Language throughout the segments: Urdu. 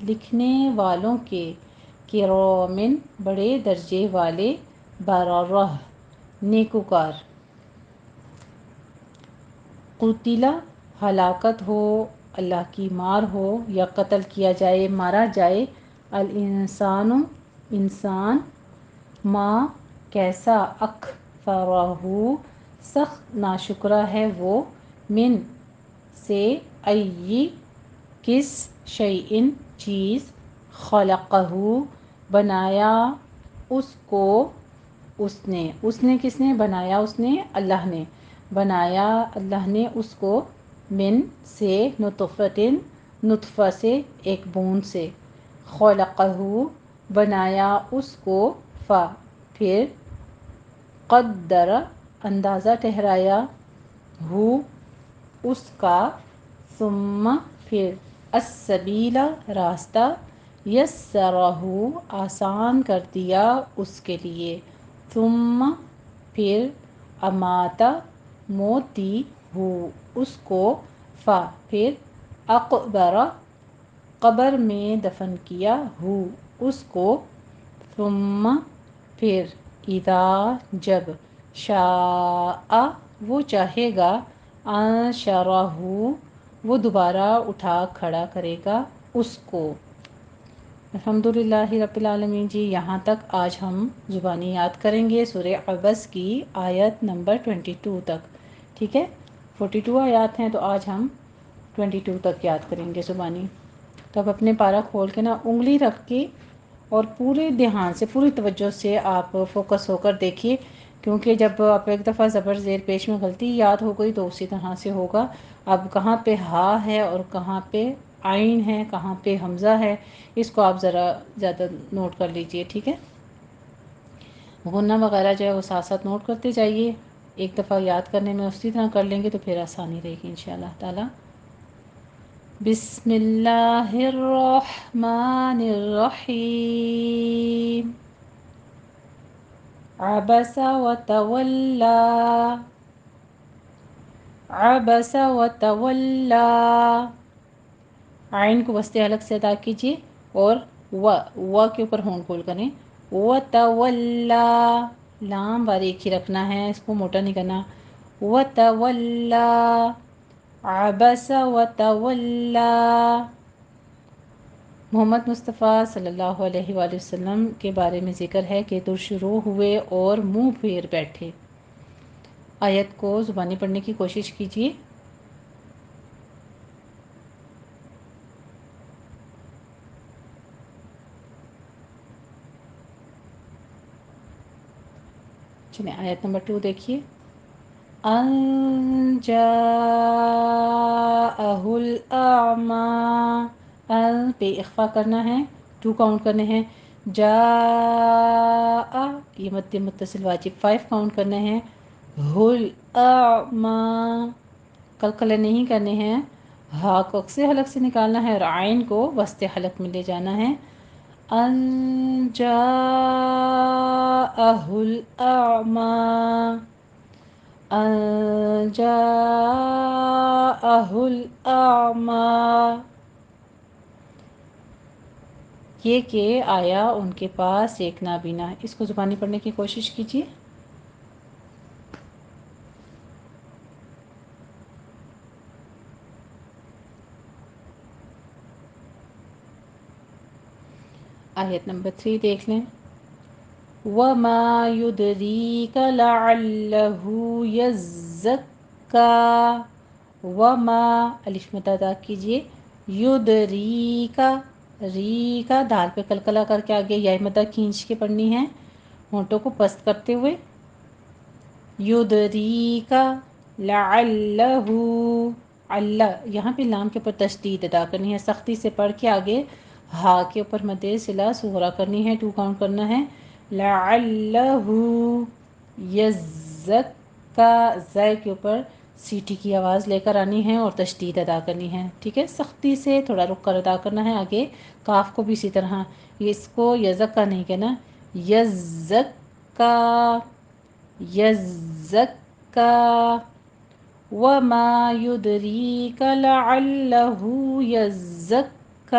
لکھنے والوں کے، کرامن بڑے درجے والے، بررہ نیکوکار، قتلا ہلاکت ہو، اللہ کی مار ہو یا قتل کیا جائے، مارا جائے، الانسان انسان، ما کیسا، اکفرہ سخت ناشکرہ ہے وہ، من سے، ای کس، شیئن چیز، خلقہ بنایا اس کو، اس نے کس نے بنایا، اس نے اللہ نے بنایا، اللہ نے اس کو، من سے، نطفتن نطفہ سے، ایک بوند سے، خلقہ بنایا اس کو، پھر قدر اندازہ ٹھہرایا، ہو اس کا، ثم پھر، السبیل راستہ، یسرہ آسان کر دیا اس کے لیے، ثم پھر، اماتا موت دی ہو اس کو، پھر، اقبر قبر میں دفن کیا، ہو اس کو، ثم پھر، اذا جب، شاء وہ چاہے گا، انشرہ وہ دوبارہ اٹھا کھڑا کرے گا اس کو۔ الحمدللہ رب العالمین جی، یہاں تک آج ہم زبانی یاد کریں گے سورہ عبس کی آیت نمبر 22 تک، ٹھیک ہے؟ 42 آیات ہیں تو آج ہم 22 تک یاد کریں گے زبانی۔ تو اب اپنے پارہ کھول کے نا انگلی رکھ کے اور پورے دھیان سے، پوری توجہ سے آپ فوکس ہو کر دیکھیے، کیونکہ جب آپ ایک دفعہ زبر زیر پیش میں غلطی یاد ہو گئی تو اسی طرح سے ہوگا۔ اب کہاں پہ ہا ہے اور کہاں پہ عین ہے، کہاں پہ حمزہ ہے، اس کو آپ ذرا زیادہ نوٹ کر لیجئے، ٹھیک ہے؟ غنہ وغیرہ جو ہے وہ ساتھ ساتھ نوٹ کرتے جائیے، ایک دفعہ یاد کرنے میں اسی طرح کر لیں گے تو پھر آسانی رہے گی انشاءاللہ تعالی۔ بسم اللہ الرحمن الرحیم، عبس وتولی، عبس وتولی، عین کو وسط حلق سے ادا کیجیے اور و کے اوپر ہون کھول کریں، وتولی، لام باریک ہی رکھنا ہے، اس کو موٹا نہیں کرنا، وتولی، عبس وتولی۔ محمد مصطفیٰ صلی اللہ علیہ وآلہ وسلم کے بارے میں ذکر ہے کہ شروع ہوئے اور منہ پھیر بیٹھے۔ آیت کو زبانی پڑھنے کی کوشش کیجیے۔ چلیں آیت نمبر 2 دیکھیے، ان جاءہ الاعمی، ان پہ اخفا کرنا ہے، 2 کاؤنٹ کرنے ہیں، جاء یہ مد متصل واجب 5 کاؤنٹ کرنے ہیں، ہل اعمی قلقلے نہیں کرنے ہیں، ہا کو اقصی حلق سے نکالنا ہے اور عین کو وسط حلق میں لے جانا ہے، ان جاءہ الاعمی، ان جاءہ الاعمی، یہ کہ آیا ان کے پاس ایک نابینا۔ اس کو زبانی پڑھنے کی کوشش کیجیے۔ آیت نمبر 3 دیکھ لیں، وَمَا يُدْرِيكَ لَعَلَّهُ يَزَّكَّىٰ، وَمَا الف مد ادا کیجیے، یدریکا، ری کا دال پہ قلقلہ کر کے آگے یا مدہ کھینچ کے پڑھنی ہے، ہونٹوں کو پست کرتے ہوئے، یدریکا، لعلہ، اللہ یہاں پہ لام کے اوپر تشدید ادا کرنی ہے، سختی سے پڑھ کے آگے ہا کے اوپر مد صلہ صغریٰ کرنی ہے، 2 کاؤنٹ کرنا ہے، لعلہ یزکا، زائے کے اوپر سیٹی کی آواز لے کر آنی ہے اور تشدید ادا کرنی ہے، ٹھیک ہے؟ سختی سے تھوڑا رک کر ادا کرنا ہے، آگے کاف کو بھی اسی طرح، اس کو یزکا نہیں کہنا، یزکا، یزکا، وَمَا يُدْرِيكَ لَعَلَّهُ يَزَّكَّىٰ،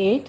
8,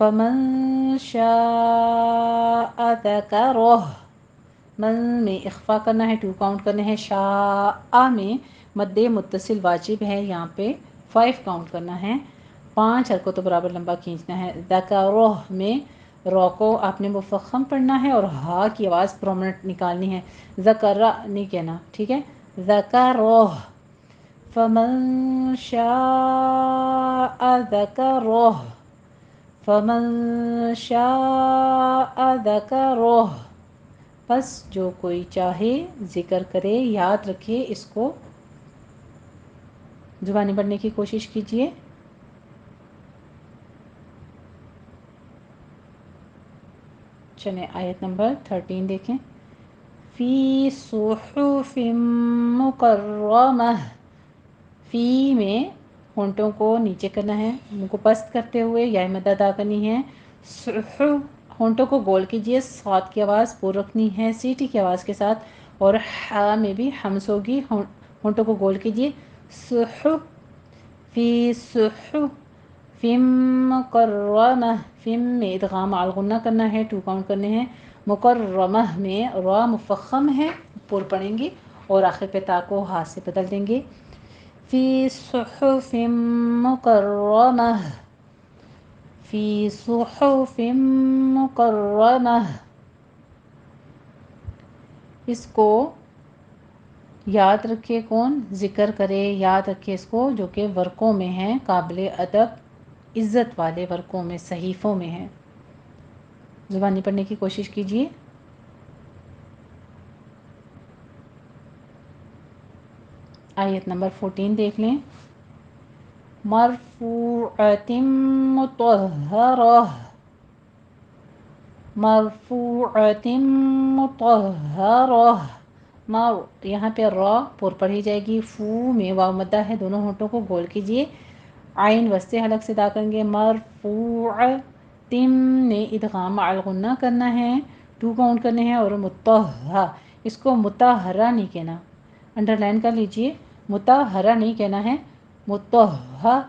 فمن شاء ذکرہ، من میں اخفا کرنا ہے، 2 کاؤنٹ کرنے ہیں، شاء میں مد متصل واجب ہے، یہاں پہ 5 کاؤنٹ کرنا ہے، 5 حرکتوں برابر لمبا کھینچنا ہے۔ ذکرہ میں رو کو آپ نے مفخم پڑھنا ہے اور ہا کی آواز پرومننٹ نکالنی ہے، ذکرہ نہیں کہنا، ٹھیک ہے۔ ذکرہ، فمن شاء ذکرہ، فمن شاء ذکرہ، پس جو کوئی چاہے ذکر کرے، یاد رکھے، اس کو زبانی پڑھنے کی کوشش کیجیے۔ چلیں آیت نمبر 13 دیکھیں۔ فی صحف مکرمہ، فی میں ہونٹوں کو نیچے کرنا ہے، منہ کو پست کرتے ہوئے یا مد ادا کرنی ہے۔ صحف، ہونٹوں کو گول کیجیے، صاد کی آواز پور رکھنی ہے سیٹی کی آواز کے ساتھ، اور ہا میں بھی ہمس ہوگی، ہونٹوں کو گول کیجیے۔ صحف، فی صحف، فم مکرمہ، فم میں ادغام الغنہ کرنا ہے، 2 کاؤنٹ کرنے ہیں، مکرمہ میں را مفخم ہے، پر پڑیں گے اور آخر پہ تا کو ہا سے بدل دیں گے۔ فی صحف مکرمہ، فی صحف مکرمہ، اس کو یاد رکھے، کون ذکر کرے، یاد رکھے اس کو، جو کہ ورقوں میں ہیں، قابل ادب عزت والے ورقوں میں، صحیفوں میں ہیں۔ زبانی پڑھنے کی کوشش کیجیے۔ آیت نمبر 14 دیکھ لیں۔ مرفوعۃ مطہرہ، مرفوعۃ مطہرہ، یہاں پہ را پر پڑھی جائے گی، فو میں واو مدہ ہے، دونوں ہونٹوں کو گول کیجیے، عین وسط حلق سے ادا کریں گے۔ مرفوع، تم نے ادغام الغنہ کرنا ہے، 2 کاؤنٹ کرنے ہیں، اور مطہہ، اس کو مطہرہ نہیں کہنا، انڈر لائن کر لیجئے، مطہرہ نہیں کہنا ہے، مطہہ،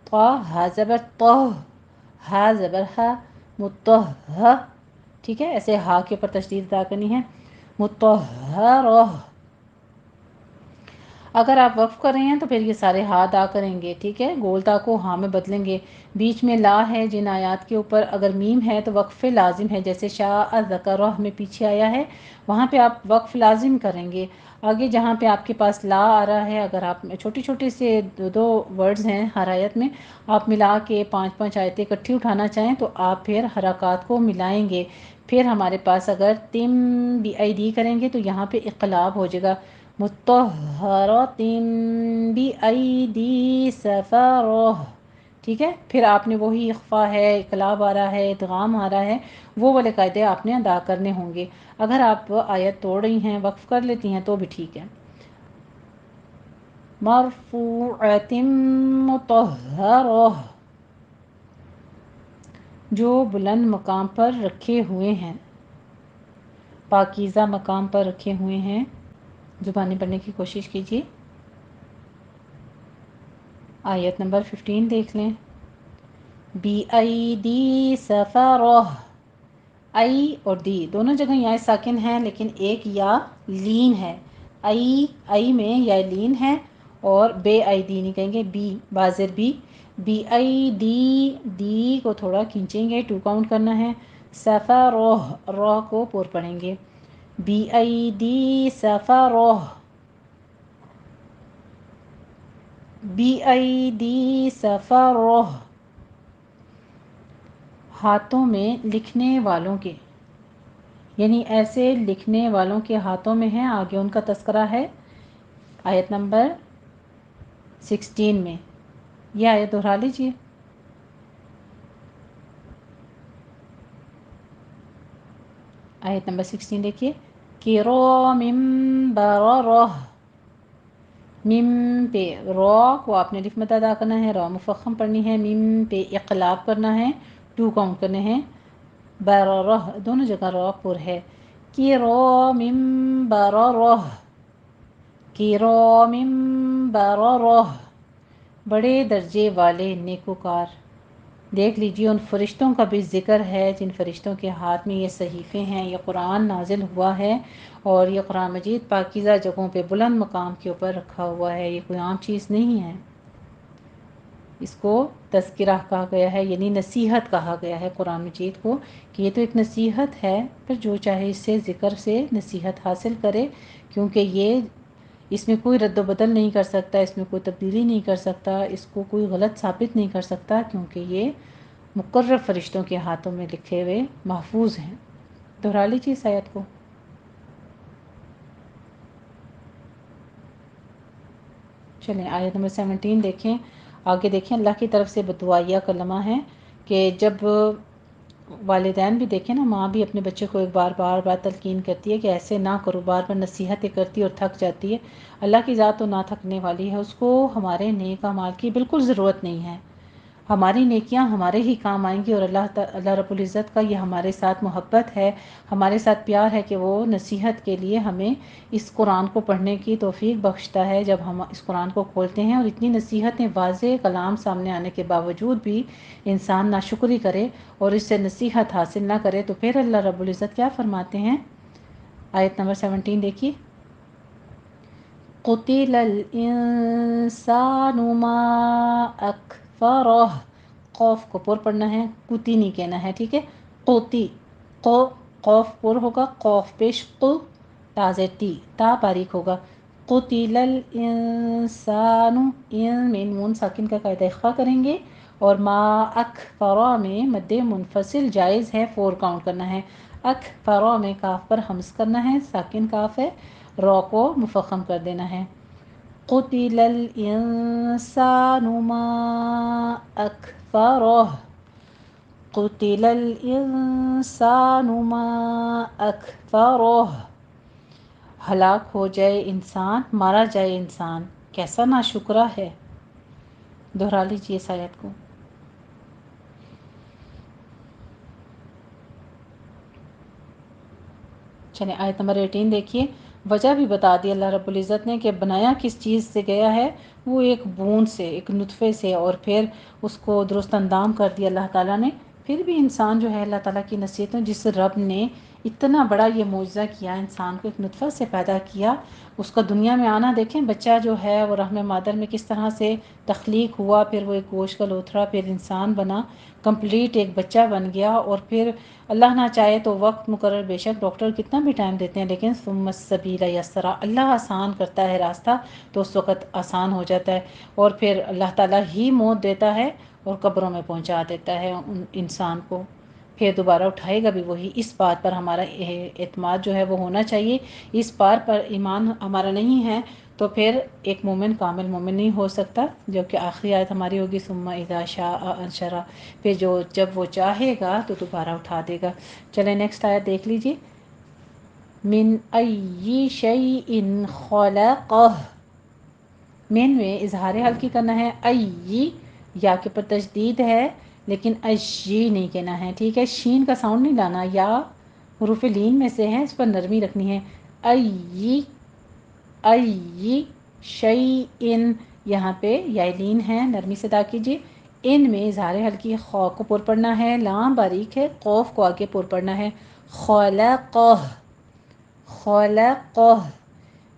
طا ہا زبر طہ، ہا زبر ہا، مطہہ، ٹھیک ہے، ایسے ہا کے اوپر تشدید ادا کرنی ہے، مطہرہ۔ اگر آپ وقف کر رہے ہیں تو پھر یہ سارے ہا ادا کریں گے، ٹھیک ہے، گول تا کو ہاں میں بدلیں گے، بیچ میں لا ہے، جن آیات کے اوپر اگر میم ہے تو وقف لازم ہے، جیسے شاء ذکرہ میں پیچھے آیا ہے، وہاں پہ آپ وقف لازم کریں گے۔ آگے جہاں پہ آپ کے پاس لا آ رہا ہے، اگر آپ چھوٹی چھوٹی سے 2 ورڈز ہیں ہر آیت میں، آپ ملا کے 5 آیتیں اکٹھی اٹھانا چاہیں تو آپ پھر حرکات کو ملائیں گے، پھر ہمارے پاس اگر تم بی آئی ڈی کریں گے تو یہاں پہ اقلاب ہو جائے گا، مطہرۃ بأیدی سفرہ، ٹھیک ہے، پھر آپ نے وہی اخفا ہے، اقلاب آ رہا ہے، ادغام آ رہا ہے، وہ والے قاعدے آپ نے ادا کرنے ہوں گے۔ اگر آپ آیت توڑ رہی ہیں، وقف کر لیتی ہیں تو بھی ٹھیک ہے۔ مرفوعۃ مطہرہ، جو بلند مقام پر رکھے ہوئے ہیں، پاکیزہ مقام پر رکھے ہوئے ہیں۔ زبانی پڑھنے کی کوشش کیجیے۔ آیت نمبر 15 دیکھ لیں۔ بی ای ڈی سفرہ، ای اور دی دونوں جگہ یا ساکن ہیں، لیکن ایک یا لین ہے، ای میں یا لین ہے، اور بے ای دی نہیں کہیں گے، بی بازر بی، بی ای ڈی کو تھوڑا کھینچیں گے، 2 کاؤنٹ کرنا ہے، سفرہ، رو کو پور پڑھیں گے، بی ای ڈی سفرہ، بی ای ڈی سفرہ، ہاتھوں میں لکھنے والوں کے، یعنی ایسے لکھنے والوں کے ہاتھوں میں ہیں، آگے ان کا تذکرہ ہے آیت نمبر 16 میں، یہ آیت دہرا لیجیے۔ آیت نمبر 16 دیکھیے، کرام بررہ، میم پہ را کو آپ نے لف مد ادا کرنا ہے، را مفخم پڑھنی ہے، میم پہ اقلاب کرنا ہے، 2 کاؤنٹ کرنے ہیں، بررہ دونوں جگہ را پر ہے، کرام بررہ، کرام بررہ، بڑے درجے والے نیکوکار، دیکھ لیجیے ان فرشتوں کا بھی ذکر ہے جن فرشتوں کے ہاتھ میں یہ صحیفے ہیں، یہ قرآن نازل ہوا ہے اور یہ قرآن مجید پاکیزہ جگہوں پہ بلند مقام کے اوپر رکھا ہوا ہے، یہ کوئی عام چیز نہیں ہے۔ اس کو تذکرہ کہا گیا ہے، یعنی نصیحت کہا گیا ہے قرآن مجید کو، کہ یہ تو ایک نصیحت ہے، پھر جو چاہے اس سے ذکر سے نصیحت حاصل کرے، کیونکہ یہ اس میں کوئی رد و بدل نہیں کر سکتا، اس میں کوئی تبدیلی نہیں کر سکتا، اس کو کوئی غلط ثابت نہیں کر سکتا، کیونکہ یہ مقرر فرشتوں کے ہاتھوں میں لکھے ہوئے محفوظ ہیں۔ دہرا لیجیے اس آیت کو۔ چلیں آیت نمبر 17 دیکھیں، آگے دیکھیں اللہ کی طرف سے بدعائیہ کلمہ ہے کہ جب والدین بھی دیکھیں نا، ماں بھی اپنے بچے کو ایک بار بار تلقین کرتی ہے کہ ایسے نہ کرو، بار بار نصیحتیں کرتی ہے اور تھک جاتی ہے۔ اللہ کی ذات تو نہ تھکنے والی ہے، اس کو ہمارے نیک اعمال کی بالکل ضرورت نہیں ہے، ہماری نیکیاں ہمارے ہی کام آئیں گی، اور اللہ رب العزت کا یہ ہمارے ساتھ محبت ہے، ہمارے ساتھ پیار ہے کہ وہ نصیحت کے لیے ہمیں اس قرآن کو پڑھنے کی توفیق بخشتا ہے جب ہم اس قرآن کو کھولتے ہیں، اور اتنی نصیحتیں واضح کلام سامنے آنے کے باوجود بھی انسان ناشکری کرے اور اس سے نصیحت حاصل نہ کرے، تو پھر اللہ رب العزت کیا فرماتے ہیں؟ آیت نمبر 17 دیکھیے، قتل الانسان ما اکفرہ، قوف کو پر پڑھنا ہے، قتی نہیں کہنا ہے، ٹھیک ہے؟ قوتی، قو قوف پر ہوگا، قوف پیش قو، تازے ٹی، تا باریک ہوگا، قتل الانسان، ان میں نون ساکن کا قاعدہ اخفا کریں گے، اور ما اکفرہ میں مد منفصل جائز ہے، 4 کاؤنٹ کرنا ہے، اکفرہ میں کاف پر ہمز کرنا ہے، ساکن کاف ہے، را کو مفخم کر دینا ہے۔ قتل الانسان ما اکفرہ، قتل الانسان ما اکفرہ، ہلاک ہو جائے انسان، مارا جائے انسان، کیسا ناشکرا ہے۔ دہرا لیجیے اس آیت کو۔ چلیں آیت نمبر 18 دیکھیے، وجہ بھی بتا دی اللہ رب العزت نے کہ بنایا کس چیز سے گیا ہے، وہ ایک بوند سے، ایک نطفے سے، اور پھر اس کو درست اندام کر دیا اللہ تعالیٰ نے۔ پھر بھی انسان جو ہے اللہ تعالیٰ کی نصیحتوں، جس رب نے اتنا بڑا یہ معجزہ کیا، انسان کو ایک نطفہ سے پیدا کیا، اس کا دنیا میں آنا دیکھیں، بچہ جو ہے وہ رحم مادر میں کس طرح سے تخلیق ہوا، پھر وہ ایک گوشت کا لوتھڑا، پھر انسان بنا، کمپلیٹ ایک بچہ بن گیا، اور پھر اللہ نہ چاہے تو وقت مقرر، بے شک ڈاکٹر کتنا بھی ٹائم دیتے ہیں، لیکن ثم السبیل یسرا، اللہ آسان کرتا ہے راستہ تو اس وقت آسان ہو جاتا ہے، اور پھر اللہ تعالیٰ ہی موت دیتا ہے اور قبروں میں پہنچا دیتا ہے ان انسان کو، پھر دوبارہ اٹھائے گا بھی وہی۔ اس بات پر ہمارا اعتماد جو ہے وہ ہونا چاہیے، اس بات پر ایمان ہمارا نہیں ہے تو پھر ایک مومن کامل مومن نہیں ہو سکتا، جو کہ آخری آیت ہماری ہوگی ثم اذا شاء انشرہ، پھر جب وہ چاہے گا تو دوبارہ اٹھا دے گا۔ چلیں نیکسٹ آیت دیکھ لیجیے، من ای شیء خلقہ، من میں اظہار حال کی کرنا ہے، ای یا کے پر تشدید ہے لیکن اشی نہیں کہنا ہے، ٹھیک ہے؟ شین کا ساؤنڈ نہیں لانا، یا حروف لین میں سے ہے، اس پر نرمی رکھنی ہے۔ ای شیء، یہاں پہ یا لین ہے، نرمی سے ادا کیجیے۔ ان میں اظہار حل کی خا کو پر پڑھنا ہے، لام باریک ہے، قوف کو آگے پر پڑھنا ہے، خلقہ، خلقہ،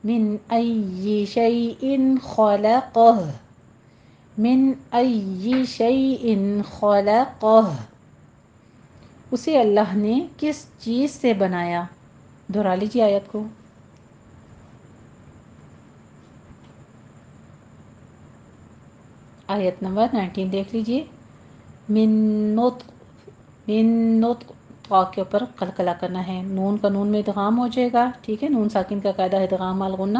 من ای شیء خلقہ، من ای شیء خلقہ، اسے اللہ نے کس چیز سے بنایا۔ دہرا لیجیے آیت کو۔ آیت نمبر 19 دیکھ لیجیے، من نطق، طا کے اوپر قلقلہ کرنا ہے، نون کا نون میں ادغام ہو جائے گا، ٹھیک ہے؟ نون ساکن کا قاعدہ ادغام الغنہ،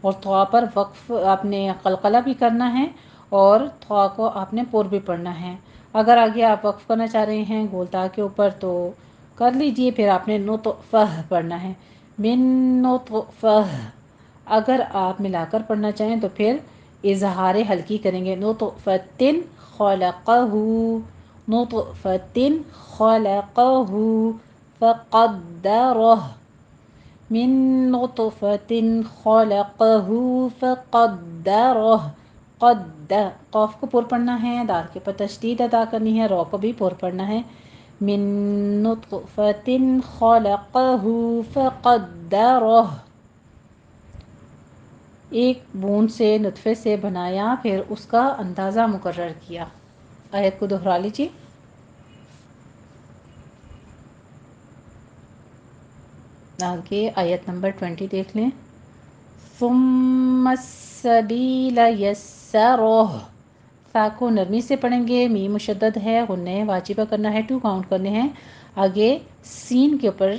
اور طا پر وقف آپ نے قلقلہ بھی کرنا ہے، اور طا کو آپ نے پر بھی پڑھنا ہے۔ اگر آگے آپ وقف کرنا چاہ رہے ہیں گولتا کے اوپر تو کر لیجئے، پھر آپ نے نطفہ پڑھنا ہے، من نطفہ۔ اگر آپ ملا کر پڑھنا چاہیں تو پھر اظہار حلقی کریں گے، نطفۃ خلقہ، نطفۃ خلقہ فقدرہ، من نطفۃ خلقہ فقدرہ، قد، قوف کو پر پڑھنا ہے، دال کے پر تشدید ادا کرنی ہے، رو کو بھی پر پڑھنا ہے، من نطفۃ خلقہ فقدرہ، ایک بوند سے نطفے سے بنایا پھر اس کا اندازہ مقرر کیا۔ آیت کو دہرا لیجیے۔ آگے آیت نمبر 20 دیکھ لیں۔ ثم السبیل یسرہ، فا کو نرمی سے پڑھیں گے، میم مشدد ہے، غنہ واجبہ کرنا ہے، 2 کاؤنٹ کرنے ہیں۔ آگے سین کے اوپر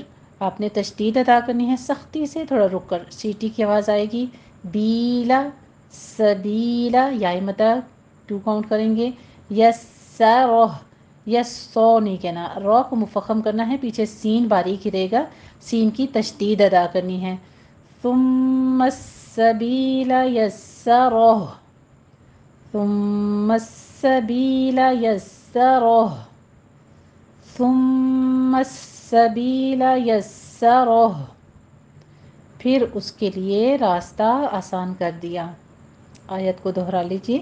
آپ نے تشدید ادا کرنی ہے، سختی سے، تھوڑا رک کر سیٹی کی آواز آئے گی۔ بیلا، سبیلا، یا مدہ 2 کاؤنٹ کریں گے۔ یسرہ، یس سو نہیں کہنا، رو کو مفخم کرنا ہے، پیچھے سین باریک ہی رہے گا، سین کی تشدید ادا کرنی ہے۔ ثم السبیل یسرہ، ثم السبیل یسرہ، ثم السبیل یسرہ، پھر اس کے لیے راستہ آسان کر دیا۔ آیت کو دہرا لیجیے۔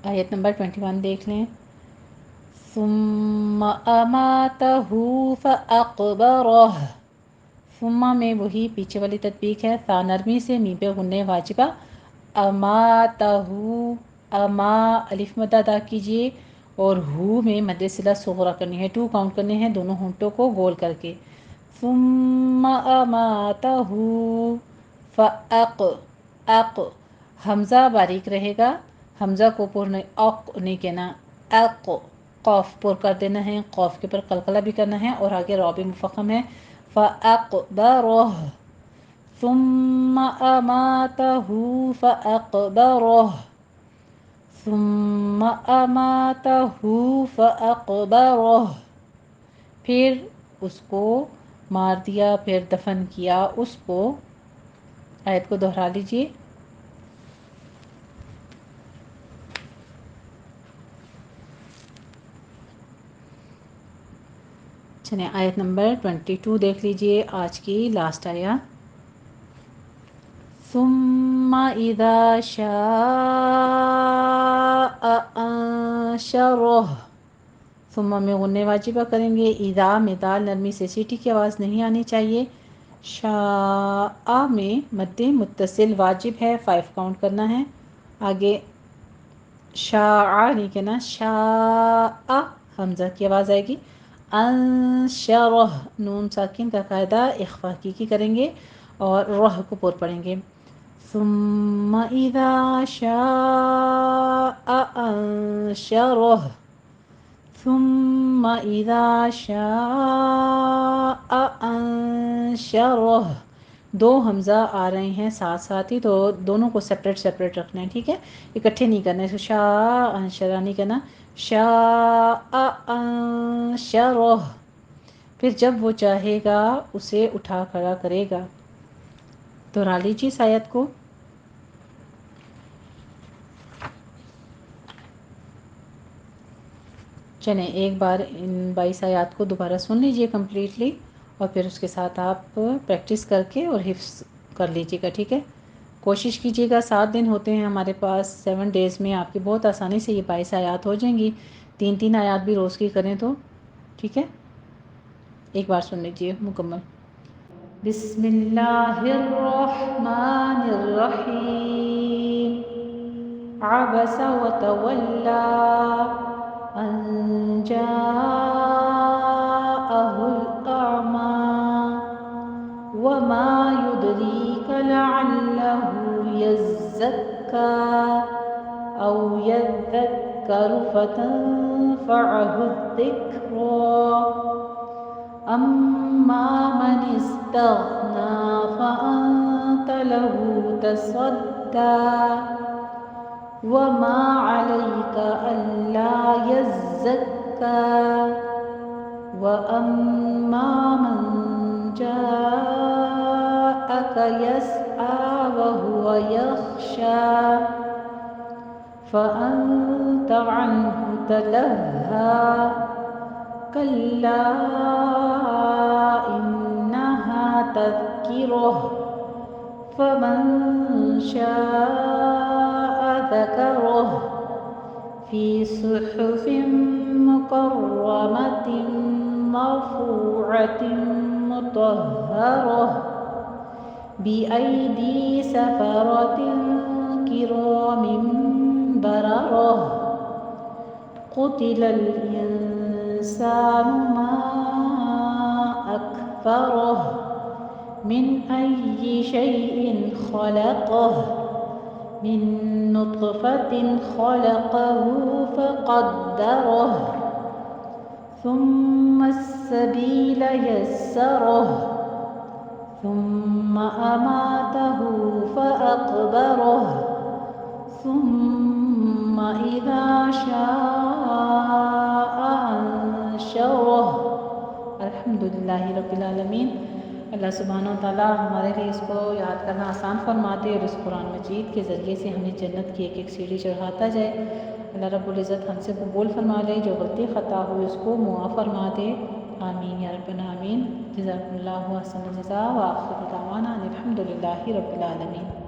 آیت نمبر 21 دیکھ لیں۔ ثم اماتہ فاقبرہ، ثم میں وہی پیچھے والی تطبیق ہے، تا نرمی سے، میم پہ غنہ واجبہ، اماتہ، اما الف مد ادا کیجیے، اور ہو میں مد صلہ صغرا کرنی ہے، 2 کاؤنٹ کرنے ہیں، دونوں ہونٹوں کو گول کر کے۔ ثم اماتہ فاق، اق، حمزہ باریک رہے گا، حمزہ کو پر نہیں کہنا، اق، قوف پر کر دینا ہے، قوف کے پر قلقلہ بھی کرنا ہے، اور آگے را بھی مفخم ہے۔ فاقبرہ، ثم اماتہ فاقبرہ، ثم اماتہ فاقبرہ، پھر اس کو مار دیا، پھر دفن کیا اس کو۔ آیت کو دہرا لیجیے۔ چلیں آیت نمبر 22 دیکھ لیجیے، آج کی لاسٹ آیت۔ ثم اذا شاء انشرہ، ثم میں غنہ واجبہ کریں گے، اذا میں دال نرمی سے، سیٹی کی آواز نہیں آنی چاہیے۔ شاء میں مد متصل واجب ہے، 5 کاؤنٹ کرنا ہے۔ آگے شاء نہیں کہنا، شاء حمزہ کی آواز آئے گی۔ انشرہ، نون ساکن کا قاعدہ اخفا کی کریں گے، اور رہ کو پر پڑھیں گے۔ ثم اذا شاء انشرہ، ثم اذا شاء انشرہ، 2 حمزہ آ رہے ہیں ساتھ ساتھ ہی، تو دونوں کو سپریٹ سپریٹ رکھنا ہے، ٹھیک ہے، اکٹھے نہیں کرنا ہے، شاء انشرہ نہیں کرنا، شاء انشرہ، پھر جب وہ چاہے گا اسے اٹھا کھڑا کرے گا۔ دہرا لیجیے اس آیت کو۔ چلیں ایک بار ان 22 آیات کو دوبارہ سن لیجئے کمپلیٹلی، اور پھر اس کے ساتھ آپ پریکٹس کر کے اور حفظ کر لیجئے گا، ٹھیک ہے۔ کوشش کیجئے گا، 7 دن ہوتے ہیں ہمارے پاس، 7 ڈیز میں آپ کی بہت آسانی سے یہ 22 آیات ہو جائیں گی، 3 آیات بھی روز کی کریں تو، ٹھیک ہے۔ ایک بار سن لیجئے مکمل۔ بسم اللہ الرحمن الرحیم، عبس وتولى أن جاءه الأعمى وما يدريك لعله يزكى أو يذكر فتنفعه الذكرى أما من استغنى فأنت له تصدى وما عليك ألا يزكى وأما من جاءك يسعى وهو يخشى فأنت عنه تلهى كلا إنها تذكرة آخرة فمن شاء ذكره في صحف مكرمة مرفوعة مطهرة بأيدي سفرة كرام بررة قتل الإنسان ما أكفره من أي شيء خلقه من نطفة خلقه فقدره ثم السبيل يسره ثم أماته فأقبره ثم إذا شاء أنشره. الحمدللہ رب العالمین. اللہ سبحانہ و تعالیٰ ہمارے لیے اس کو یاد کرنا آسان فرماتے اور اس قرآن مجید کے ذریعے سے ہمیں جنت کی ایک ایک سیڑھی چڑھاتا جائے. اللہ رب العزت ہم سے قبول فرما لے، جو غلطی خطا ہوئی اس کو معاف فرما دے. آمین یا رب العالمین. جزاکم اللہ احسن الجزاء وآخر دعوانا الحمدللہ رب العالمین.